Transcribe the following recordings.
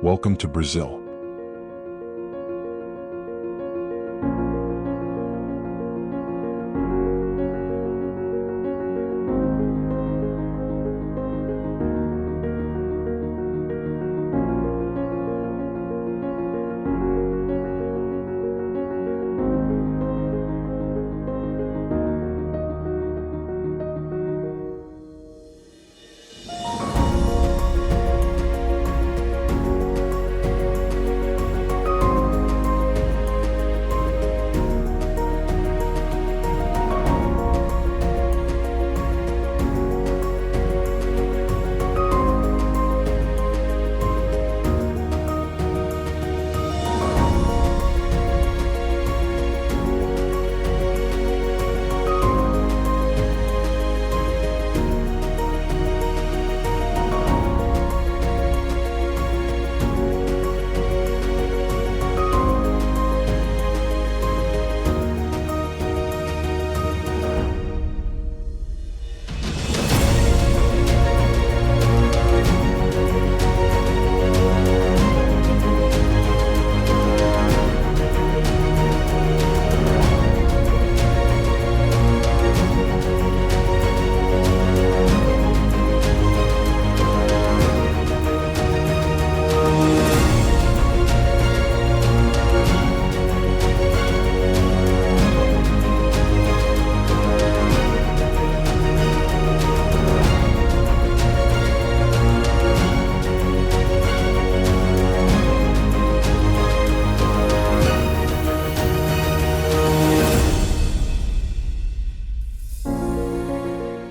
Welcome to Brazil.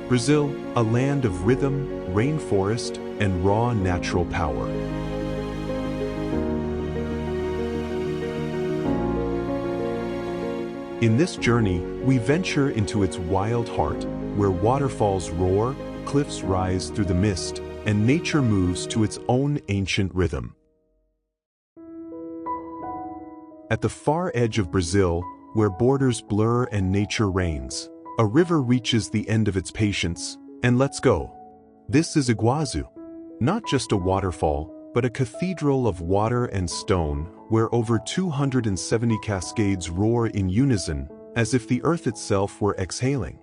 Brazil, a land of rhythm, rainforest, and raw natural power. In this journey, we venture into its wild heart, where waterfalls roar, cliffs rise through the mist, and nature moves to its own ancient rhythm. At the far edge of Brazil, where borders blur and nature reigns, a river reaches the end of its patience, and lets go. This is Iguazu. Not just a waterfall, but a cathedral of water and stone, where over 270 cascades roar in unison, as if the earth itself were exhaling.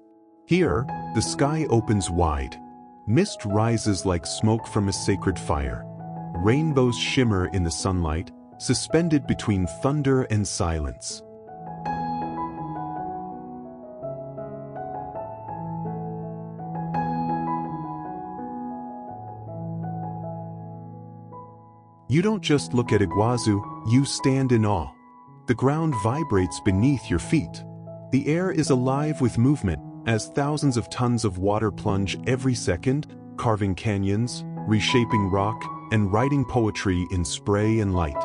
Here, the sky opens wide. Mist rises like smoke from a sacred fire. Rainbows shimmer in the sunlight, suspended between thunder and silence. You don't just look at Iguazu, you stand in awe. The ground vibrates beneath your feet. The air is alive with movement, as thousands of tons of water plunge every second, carving canyons, reshaping rock, and writing poetry in spray and light.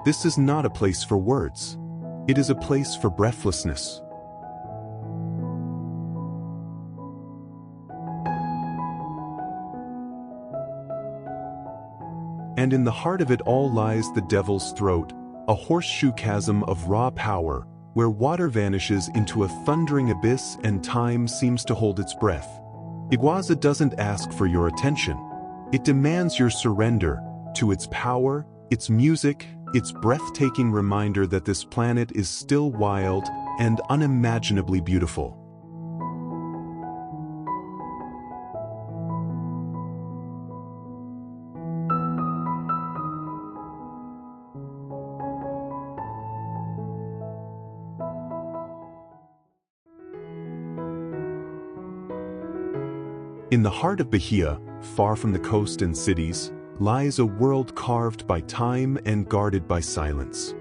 This is not a place for words. It is a place for breathlessness. And in the heart of it all lies the devil's throat, a horseshoe chasm of raw power, where water vanishes into a thundering abyss and time seems to hold its breath. Iguazu doesn't ask for your attention. It demands your surrender to its power, its music, its breathtaking reminder that this planet is still wild and unimaginably beautiful. In the heart of Bahia, far from the coast and cities, lies a world carved by time and guarded by silence.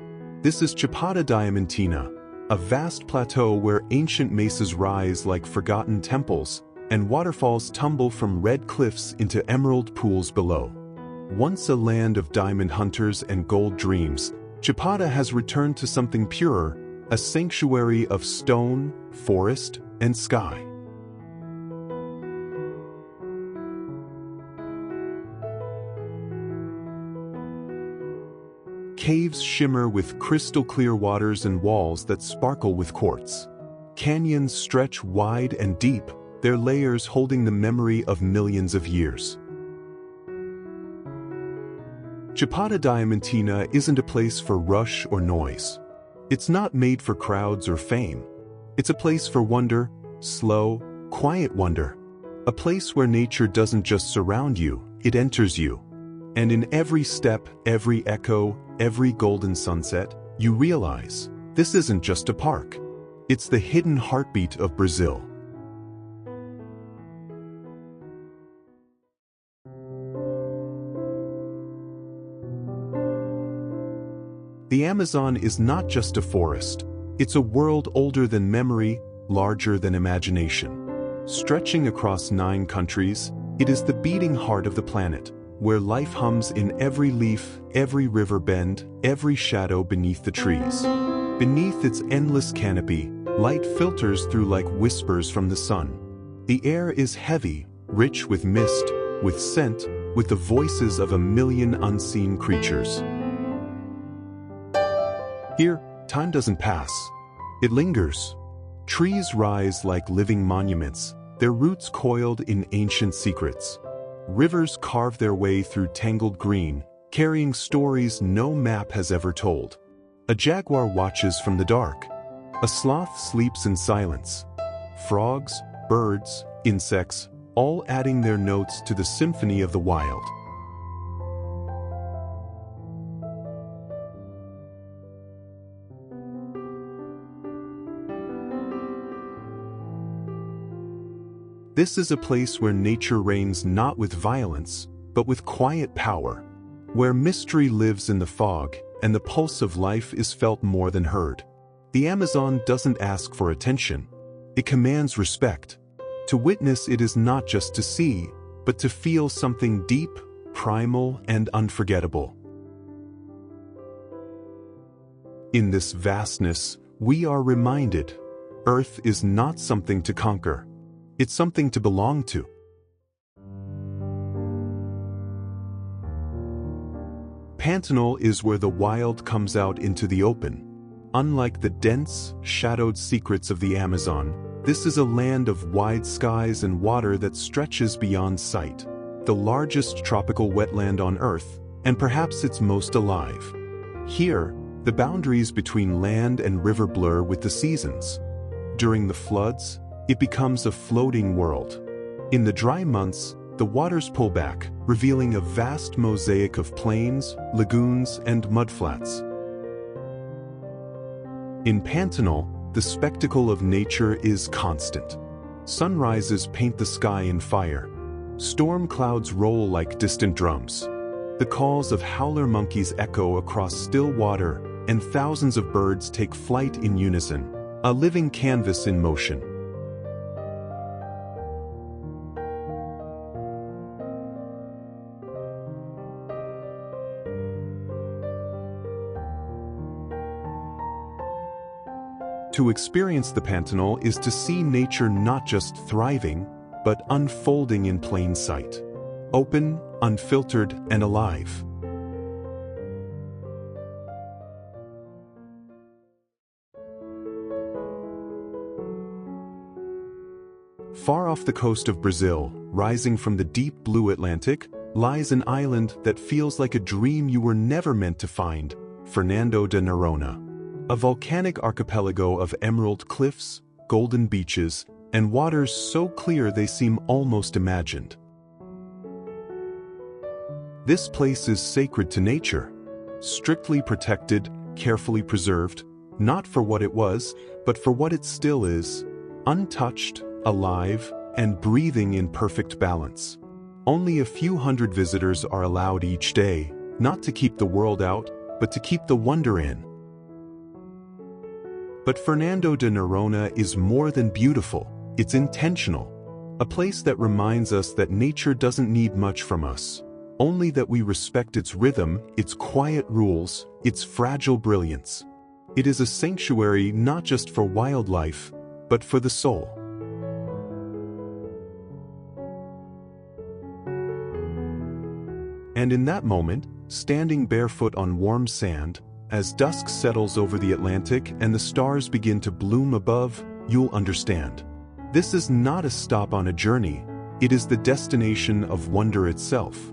This is Chapada Diamantina, a vast plateau where ancient mesas rise like forgotten temples, and waterfalls tumble from red cliffs into emerald pools below. Once a land of diamond hunters and gold dreams, Chapada has returned to something purer, a sanctuary of stone, forest, and sky. Caves shimmer with crystal-clear waters and walls that sparkle with quartz. Canyons stretch wide and deep, their layers holding the memory of millions of years. Chapada Diamantina isn't a place for rush or noise. It's not made for crowds or fame. It's a place for wonder, slow, quiet wonder. A place where nature doesn't just surround you, it enters you. And in every step, every echo, every golden sunset, you realize, this isn't just a park. It's the hidden heartbeat of Brazil. The Amazon is not just a forest. It's a world older than memory, larger than imagination. Stretching across 9 countries, it is the beating heart of the planet, where life hums in every leaf, every river bend, every shadow beneath the trees. Beneath its endless canopy, light filters through like whispers from the sun. The air is heavy, rich with mist, with scent, with the voices of a million unseen creatures. Here, time doesn't pass. It lingers. Trees rise like living monuments, their roots coiled in ancient secrets. Rivers carve their way through tangled green, carrying stories no map has ever told. A jaguar watches from the dark. A sloth sleeps in silence. Frogs, birds, insects, all adding their notes to the symphony of the wild. This is a place where nature reigns not with violence, but with quiet power, where mystery lives in the fog and the pulse of life is felt more than heard. The Amazon doesn't ask for attention. It commands respect. To witness it is not just to see, but to feel something deep, primal, and unforgettable. In this vastness, we are reminded, Earth is not something to conquer. It's something to belong to. Pantanal is where the wild comes out into the open. Unlike the dense, shadowed secrets of the Amazon, this is a land of wide skies and water that stretches beyond sight. The largest tropical wetland on Earth, and perhaps its most alive. Here, the boundaries between land and river blur with the seasons. During the floods, it becomes a floating world. In the dry months, the waters pull back, revealing a vast mosaic of plains, lagoons, and mudflats. In Pantanal, the spectacle of nature is constant. Sunrises paint the sky in fire. Storm clouds roll like distant drums. The calls of howler monkeys echo across still water, and thousands of birds take flight in unison, a living canvas in motion. To experience the Pantanal is to see nature not just thriving, but unfolding in plain sight. Open, unfiltered, and alive. Far off the coast of Brazil, rising from the deep blue Atlantic, lies an island that feels like a dream you were never meant to find, Fernando de Noronha. A volcanic archipelago of emerald cliffs, golden beaches, and waters so clear they seem almost imagined. This place is sacred to nature, strictly protected, carefully preserved, not for what it was, but for what it still is, untouched, alive, and breathing in perfect balance. Only a few hundred visitors are allowed each day, not to keep the world out, but to keep the wonder in. But Fernando de Noronha is more than beautiful, it's intentional. A place that reminds us that nature doesn't need much from us, only that we respect its rhythm, its quiet rules, its fragile brilliance. It is a sanctuary not just for wildlife, but for the soul. And in that moment, standing barefoot on warm sand, as dusk settles over the Atlantic and the stars begin to bloom above, you'll understand. This is not a stop on a journey, it is the destination of wonder itself.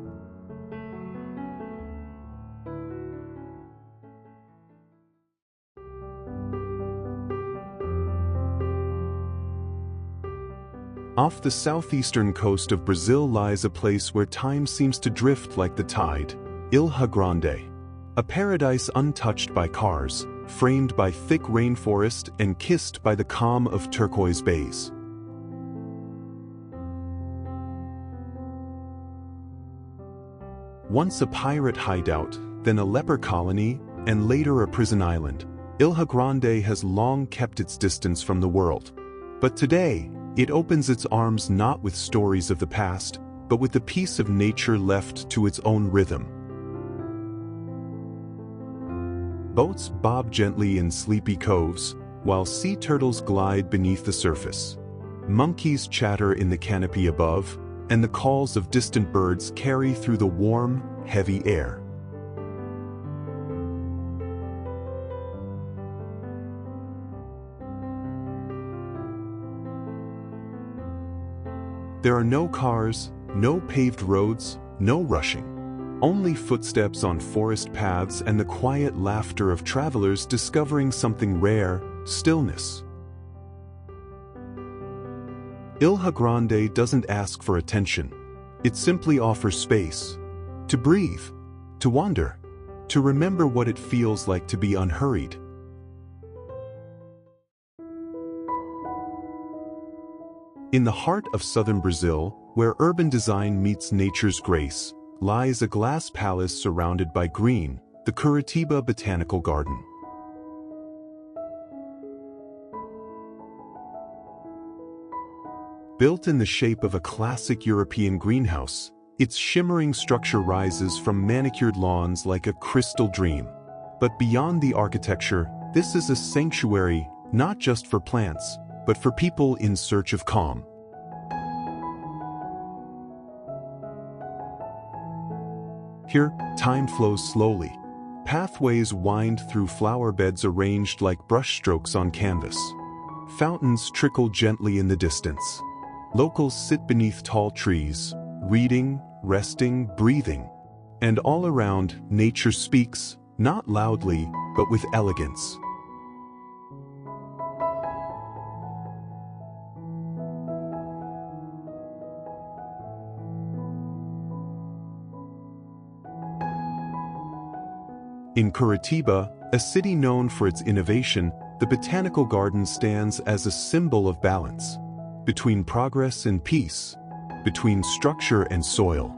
Off the southeastern coast of Brazil lies a place where time seems to drift like the tide, Ilha Grande. A paradise untouched by cars, framed by thick rainforest and kissed by the calm of turquoise bays. Once a pirate hideout, then a leper colony, and later a prison island, Ilha Grande has long kept its distance from the world. But today, it opens its arms not with stories of the past, but with the peace of nature left to its own rhythm. Boats bob gently in sleepy coves, while sea turtles glide beneath the surface. Monkeys chatter in the canopy above, and the calls of distant birds carry through the warm, heavy air. There are no cars, no paved roads, no rushing. Only footsteps on forest paths and the quiet laughter of travelers discovering something rare, stillness. Ilha Grande doesn't ask for attention. It simply offers space. To breathe. To wander. To remember what it feels like to be unhurried. In the heart of southern Brazil, where urban design meets nature's grace, lies a glass palace surrounded by green, the Curitiba Botanical Garden. Built in the shape of a classic European greenhouse, its shimmering structure rises from manicured lawns like a crystal dream. But beyond the architecture, this is a sanctuary, not just for plants, but for people in search of calm. Here, time flows slowly. Pathways wind through flower beds arranged like brushstrokes on canvas. Fountains trickle gently in the distance. Locals sit beneath tall trees, reading, resting, breathing. And all around, nature speaks, not loudly, but with elegance. In Curitiba, a city known for its innovation, the Botanical Garden stands as a symbol of balance. Between progress and peace. Between structure and soil.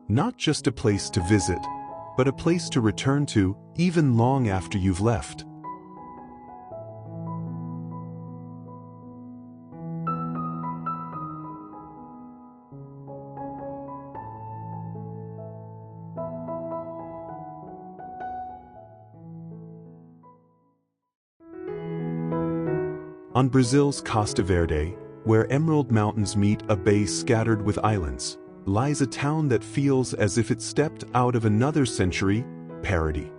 Not just a place to visit, but a place to return to, even long after you've left. On Brazil's Costa Verde, where emerald mountains meet a bay scattered with islands, lies a town that feels as if it stepped out of another century, Paraty.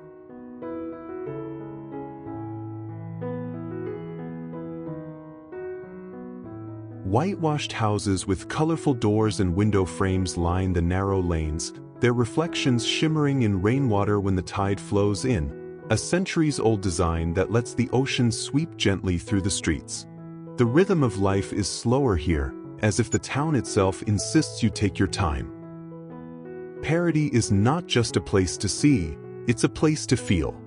Whitewashed houses with colorful doors and window frames line the narrow lanes, their reflections shimmering in rainwater when the tide flows in. A centuries-old design that lets the ocean sweep gently through the streets. The rhythm of life is slower here, as if the town itself insists you take your time. Paraty is not just a place to see, it's a place to feel.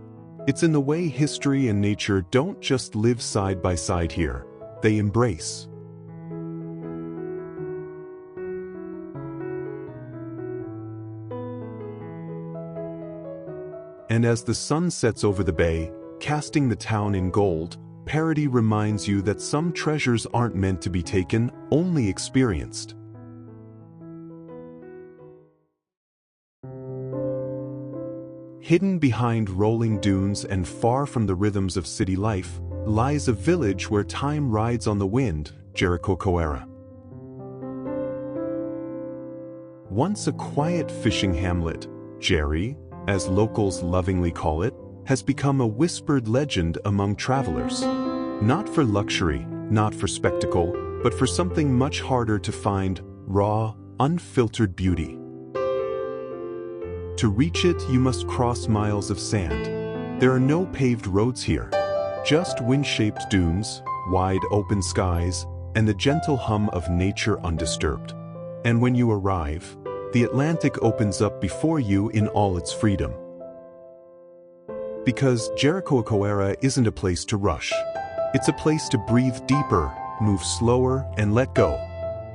It's in the way history and nature don't just live side by side here, they embrace. And as the sun sets over the bay, casting the town in gold, Paraty reminds you that some treasures aren't meant to be taken, only experienced. Hidden behind rolling dunes and far from the rhythms of city life, lies a village where time rides on the wind, Jericoacoara. Once a quiet fishing hamlet, Jeri, as locals lovingly call it, has become a whispered legend among travelers. Not for luxury, not for spectacle, but for something much harder to find, raw, unfiltered beauty. To reach it, you must cross miles of sand. There are no paved roads here, just wind-shaped dunes, wide open skies, and the gentle hum of nature undisturbed. And when you arrive, the Atlantic opens up before you in all its freedom. Because Jericoacoara isn't a place to rush. It's a place to breathe deeper, move slower, and let go.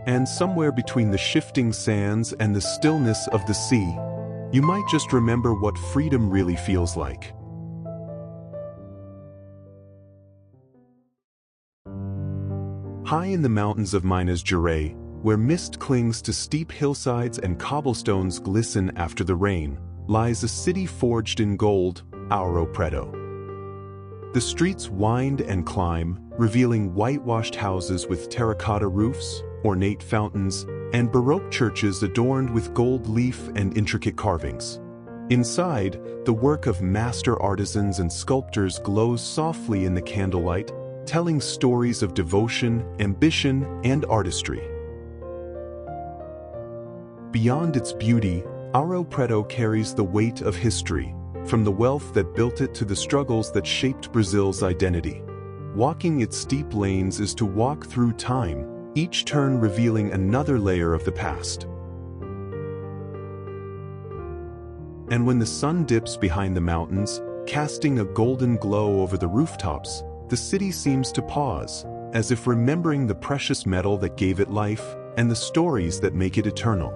And somewhere between the shifting sands and the stillness of the sea, you might just remember what freedom really feels like. High in the mountains of Minas Gerais, where mist clings to steep hillsides and cobblestones glisten after the rain, lies a city forged in gold, Ouro Preto. The streets wind and climb, revealing whitewashed houses with terracotta roofs, ornate fountains, and Baroque churches adorned with gold leaf and intricate carvings. Inside, the work of master artisans and sculptors glows softly in the candlelight, telling stories of devotion, ambition, and artistry. Beyond its beauty, Ouro Preto carries the weight of history, from the wealth that built it to the struggles that shaped Brazil's identity. Walking its steep lanes is to walk through time, each turn revealing another layer of the past. And when the sun dips behind the mountains, casting a golden glow over the rooftops, the city seems to pause, as if remembering the precious metal that gave it life and the stories that make it eternal.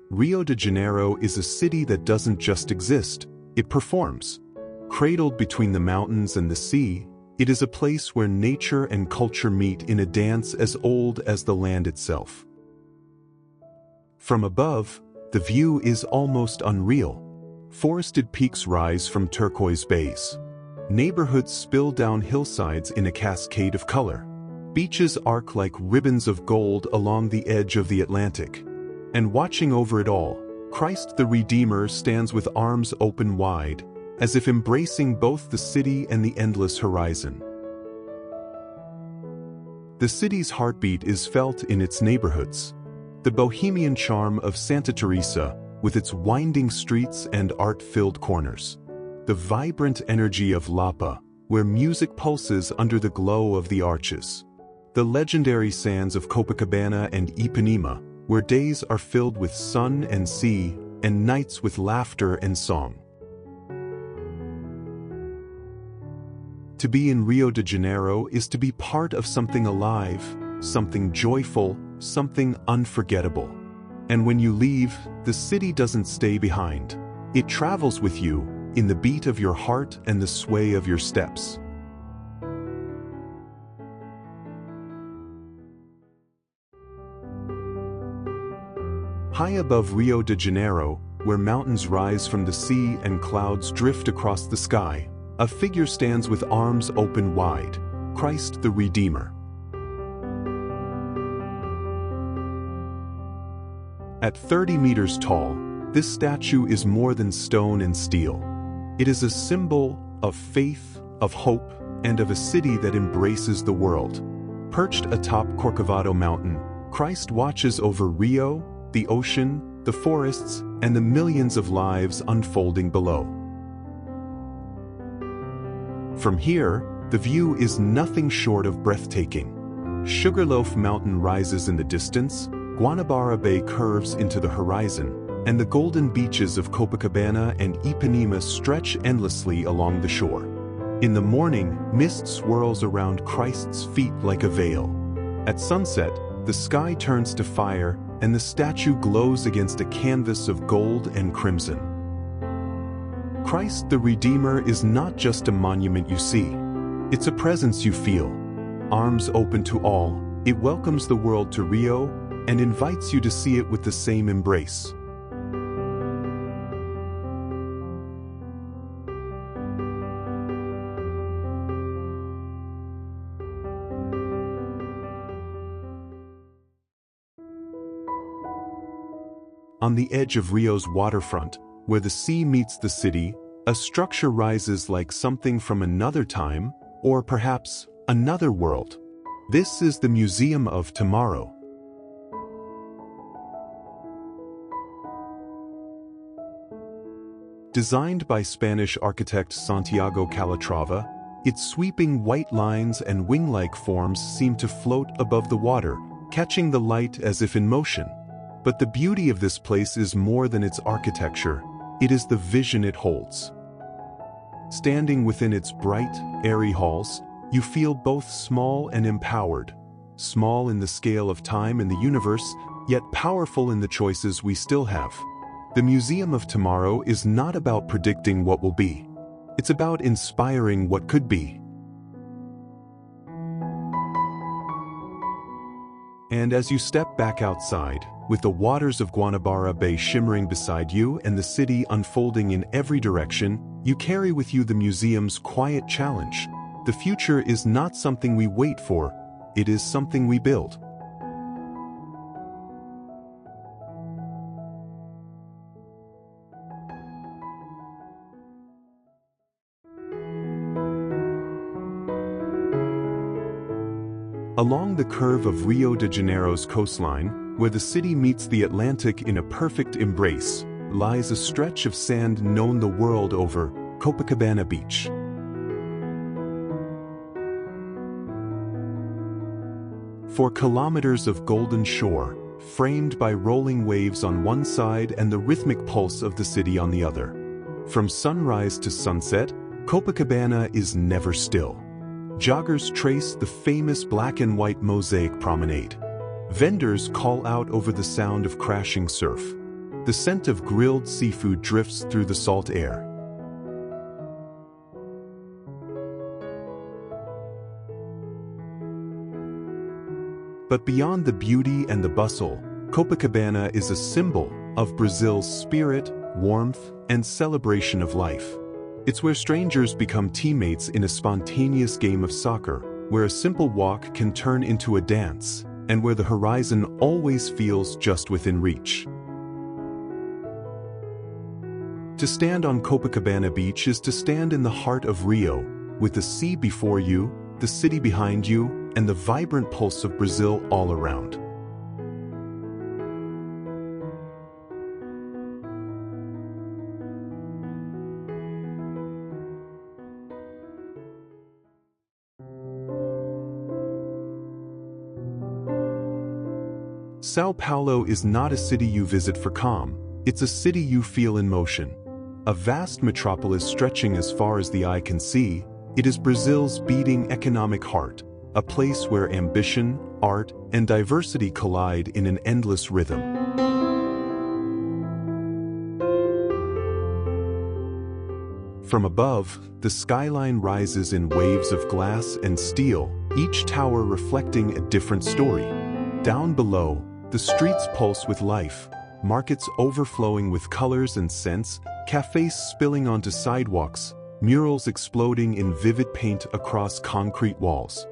Rio de Janeiro is a city that doesn't just exist, it performs. Cradled between the mountains and the sea, it is a place where nature and culture meet in a dance as old as the land itself. From above, the view is almost unreal. Forested peaks rise from turquoise bays. Neighborhoods spill down hillsides in a cascade of color. Beaches arc like ribbons of gold along the edge of the Atlantic. And watching over it all, Christ the Redeemer stands with arms open wide, as if embracing both the city and the endless horizon. The city's heartbeat is felt in its neighborhoods. The bohemian charm of Santa Teresa, with its winding streets and art-filled corners. The vibrant energy of Lapa, where music pulses under the glow of the arches. The legendary sands of Copacabana and Ipanema, where days are filled with sun and sea, and nights with laughter and song. To be in Rio de Janeiro is to be part of something alive, something joyful, something unforgettable. And when you leave, the city doesn't stay behind. It travels with you, in the beat of your heart and the sway of your steps. High above Rio de Janeiro, where mountains rise from the sea and clouds drift across the sky, a figure stands with arms open wide, Christ the Redeemer. At 30 meters tall, this statue is more than stone and steel. It is a symbol of faith, of hope, and of a city that embraces the world. Perched atop Corcovado Mountain, Christ watches over Rio, the ocean, the forests, and the millions of lives unfolding below. From here, the view is nothing short of breathtaking. Sugarloaf Mountain rises in the distance, Guanabara Bay curves into the horizon, and the golden beaches of Copacabana and Ipanema stretch endlessly along the shore. In the morning, mist swirls around Christ's feet like a veil. At sunset, the sky turns to fire, and the statue glows against a canvas of gold and crimson. Christ the Redeemer is not just a monument you see. It's a presence you feel. Arms open to all, it welcomes the world to Rio and invites you to see it with the same embrace. On the edge of Rio's waterfront, where the sea meets the city, a structure rises like something from another time, or perhaps another world. This is the Museum of Tomorrow. Designed by Spanish architect Santiago Calatrava, its sweeping white lines and wing-like forms seem to float above the water, catching the light as if in motion. But the beauty of this place is more than its architecture, it is the vision it holds. Standing within its bright, airy halls, you feel both small and empowered. Small in the scale of time and the universe, yet powerful in the choices we still have. The Museum of Tomorrow is not about predicting what will be. It's about inspiring what could be. And as you step back outside, with the waters of Guanabara Bay shimmering beside you and the city unfolding in every direction, you carry with you the museum's quiet challenge. The future is not something we wait for, it is something we build. Along the curve of Rio de Janeiro's coastline, where the city meets the Atlantic in a perfect embrace, lies a stretch of sand known the world over, Copacabana Beach. For kilometers of golden shore, framed by rolling waves on one side and the rhythmic pulse of the city on the other. From sunrise to sunset, Copacabana is never still. Joggers trace the famous black and white mosaic promenade. Vendors call out over the sound of crashing surf. The scent of grilled seafood drifts through the salt air. But beyond the beauty and the bustle, Copacabana is a symbol of Brazil's spirit, warmth, and celebration of life. It's where strangers become teammates in a spontaneous game of soccer, where a simple walk can turn into a dance, and where the horizon always feels just within reach. To stand on Copacabana Beach is to stand in the heart of Rio, with the sea before you, the city behind you, and the vibrant pulse of Brazil all around. Sao Paulo is not a city you visit for calm, it's a city you feel in motion. A vast metropolis stretching as far as the eye can see, it is Brazil's beating economic heart, a place where ambition, art, and diversity collide in an endless rhythm. From above, the skyline rises in waves of glass and steel, each tower reflecting a different story. Down below, the streets pulse with life, markets overflowing with colors and scents, cafes spilling onto sidewalks, murals exploding in vivid paint across concrete walls.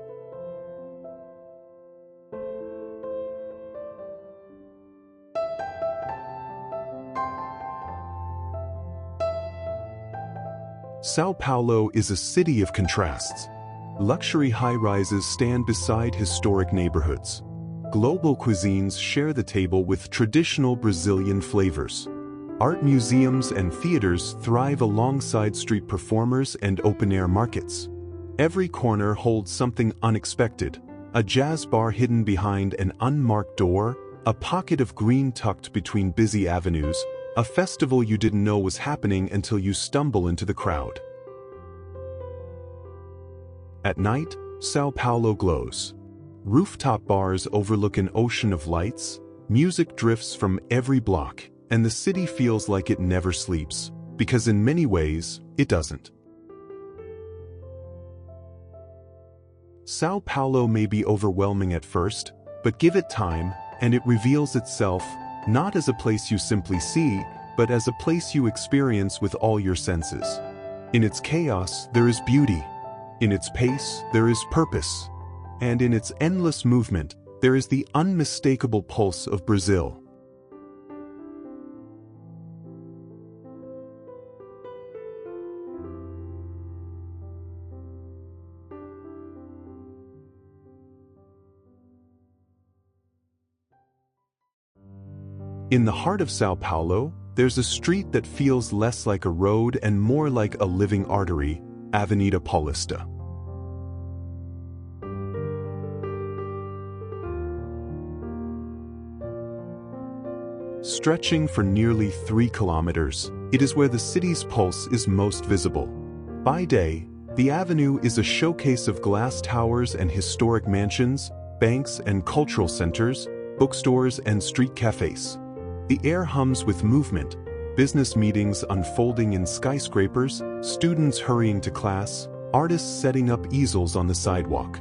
Sao Paulo is a city of contrasts. Luxury high-rises stand beside historic neighborhoods. Global cuisines share the table with traditional Brazilian flavors. Art museums and theaters thrive alongside street performers and open-air markets. Every corner holds something unexpected: a jazz bar hidden behind an unmarked door, a pocket of green tucked between busy avenues, a festival you didn't know was happening until you stumble into the crowd. At night, Sao Paulo glows. Rooftop bars overlook an ocean of lights, music drifts from every block, and the city feels like it never sleeps, because in many ways, it doesn't. Sao Paulo may be overwhelming at first, but give it time, and it reveals itself, not as a place you simply see, but as a place you experience with all your senses. In its chaos, there is beauty. In its pace, there is purpose. And in its endless movement, there is the unmistakable pulse of Brazil. In the heart of Sao Paulo, there's a street that feels less like a road and more like a living artery, Avenida Paulista. Stretching for nearly 3 kilometers, it is where the city's pulse is most visible. By day, the avenue is a showcase of glass towers and historic mansions, banks and cultural centers, bookstores and street cafes. The air hums with movement, business meetings unfolding in skyscrapers, students hurrying to class, artists setting up easels on the sidewalk.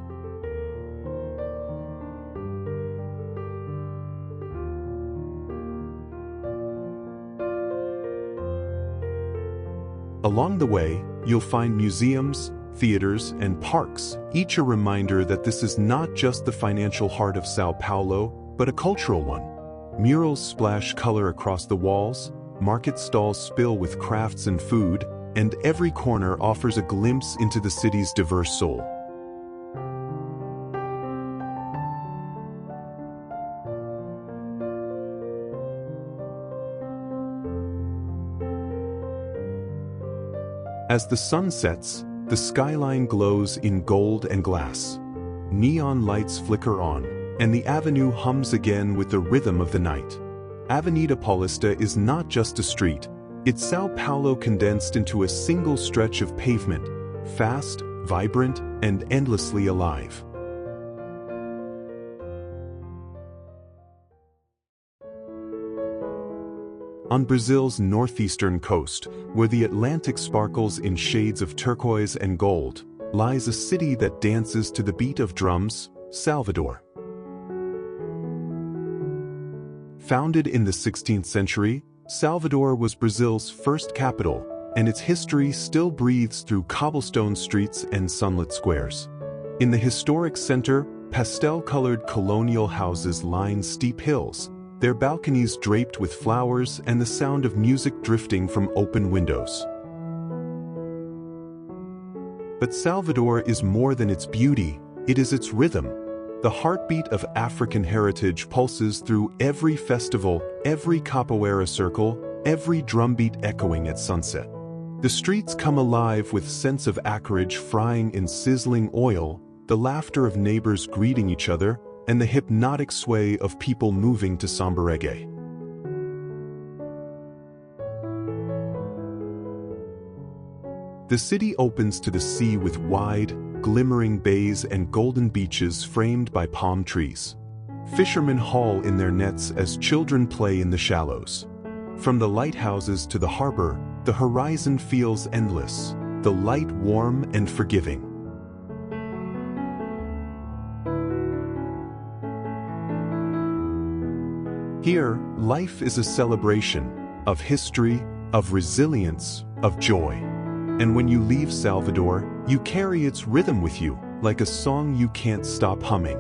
Along the way, you'll find museums, theaters, and parks, each a reminder that this is not just the financial heart of Sao Paulo, but a cultural one. Murals splash color across the walls, market stalls spill with crafts and food, and every corner offers a glimpse into the city's diverse soul. As the sun sets, the skyline glows in gold and glass. Neon lights flicker on, and the avenue hums again with the rhythm of the night. Avenida Paulista is not just a street, it's Sao Paulo condensed into a single stretch of pavement, fast, vibrant, and endlessly alive. On Brazil's northeastern coast, where the Atlantic sparkles in shades of turquoise and gold, lies a city that dances to the beat of drums, Salvador. Founded in the 16th century, Salvador was Brazil's first capital, and its history still breathes through cobblestone streets and sunlit squares. In the historic center, pastel-colored colonial houses line steep hills, their balconies draped with flowers and the sound of music drifting from open windows. But Salvador is more than its beauty, it is its rhythm. The heartbeat of African heritage pulses through every festival, every capoeira circle, every drumbeat echoing at sunset. The streets come alive with scents of acreage frying in sizzling oil, the laughter of neighbors greeting each other, and the hypnotic sway of people moving to samba reggae. The city opens to the sea with wide, glimmering bays and golden beaches framed by palm trees. Fishermen haul in their nets as children play in the shallows. From the lighthouses to the harbor, the horizon feels endless, the light warm and forgiving. Here, life is a celebration of history, of resilience, of joy. And when you leave Salvador, you carry its rhythm with you, like a song you can't stop humming.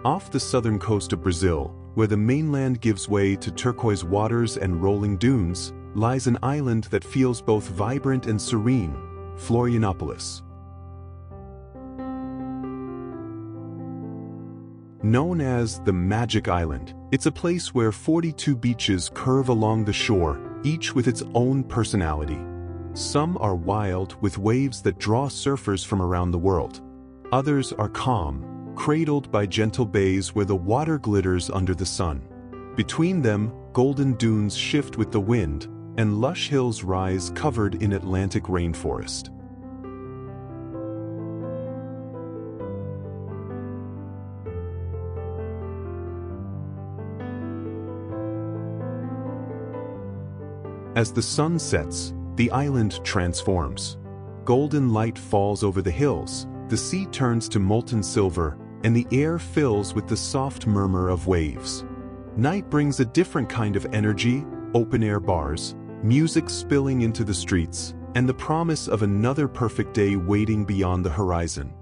Off the southern coast of Brazil, where the mainland gives way to turquoise waters and rolling dunes, lies an island that feels both vibrant and serene, Florianopolis. Known as the Magic Island, it's a place where 42 beaches curve along the shore, each with its own personality. Some are wild, with waves that draw surfers from around the world. Others are calm, cradled by gentle bays where the water glitters under the sun. Between them, golden dunes shift with the wind, and lush hills rise covered in Atlantic rainforest. As the sun sets, the island transforms. Golden light falls over the hills, the sea turns to molten silver, and the air fills with the soft murmur of waves. Night brings a different kind of energy, open-air bars, music spilling into the streets, and the promise of another perfect day waiting beyond the horizon.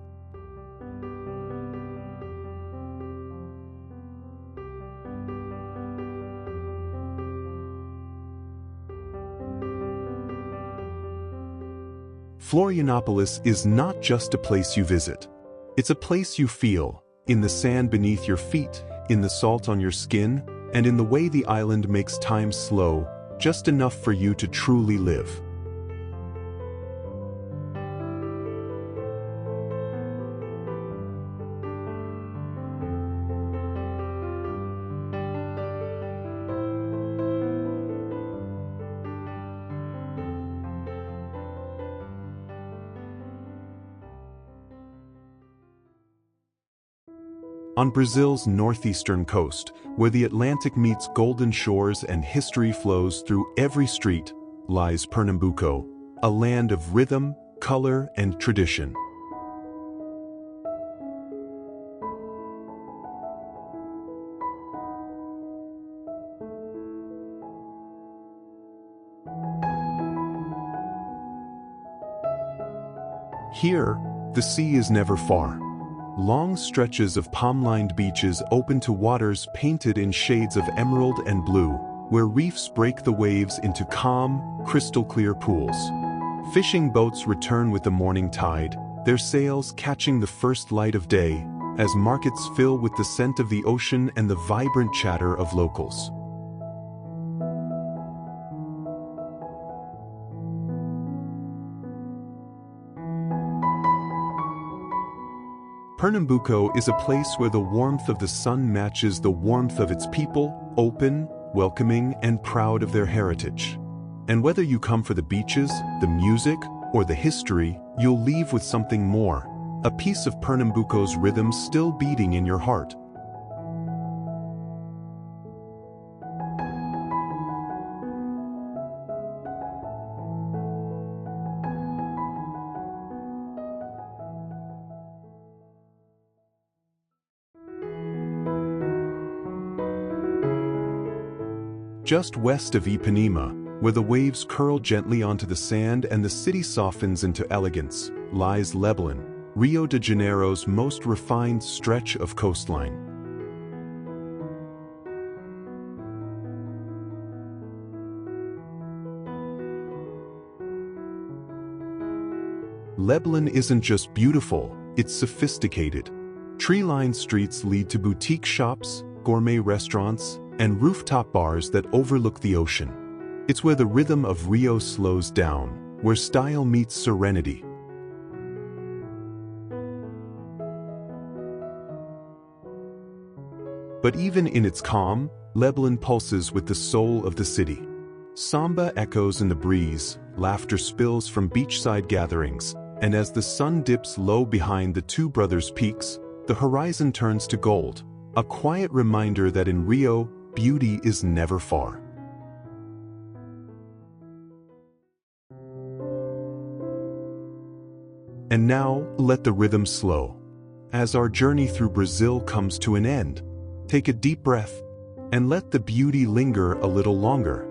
Florianopolis is not just a place you visit. It's a place you feel, in the sand beneath your feet, in the salt on your skin, and in the way the island makes time slow, just enough for you to truly live. On Brazil's northeastern coast, where the Atlantic meets golden shores and history flows through every street, lies Pernambuco, a land of rhythm, color, and tradition. Here, the sea is never far. Long stretches of palm-lined beaches open to waters painted in shades of emerald and blue, where reefs break the waves into calm, crystal-clear pools. Fishing boats return with the morning tide, their sails catching the first light of day, as markets fill with the scent of the ocean and the vibrant chatter of locals. Pernambuco is a place where the warmth of the sun matches the warmth of its people, open, welcoming, and proud of their heritage. And whether you come for the beaches, the music, or the history, you'll leave with something more, a piece of Pernambuco's rhythm still beating in your heart. Just west of Ipanema, where the waves curl gently onto the sand and the city softens into elegance, lies Leblon, Rio de Janeiro's most refined stretch of coastline. Leblon isn't just beautiful, it's sophisticated. Tree-lined streets lead to boutique shops, gourmet restaurants, and rooftop bars that overlook the ocean. It's where the rhythm of Rio slows down, where style meets serenity. But even in its calm, Leblon pulses with the soul of the city. Samba echoes in the breeze, laughter spills from beachside gatherings, and as the sun dips low behind the Two Brothers Peaks, the horizon turns to gold, a quiet reminder that in Rio, beauty is never far. And now, let the rhythm slow. As our journey through Brazil comes to an end, take a deep breath and let the beauty linger a little longer.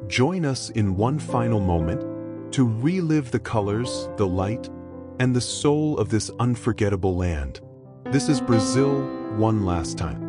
Join us in one final moment to relive the colors, the light, and the soul of this unforgettable land. This is Brazil one last time.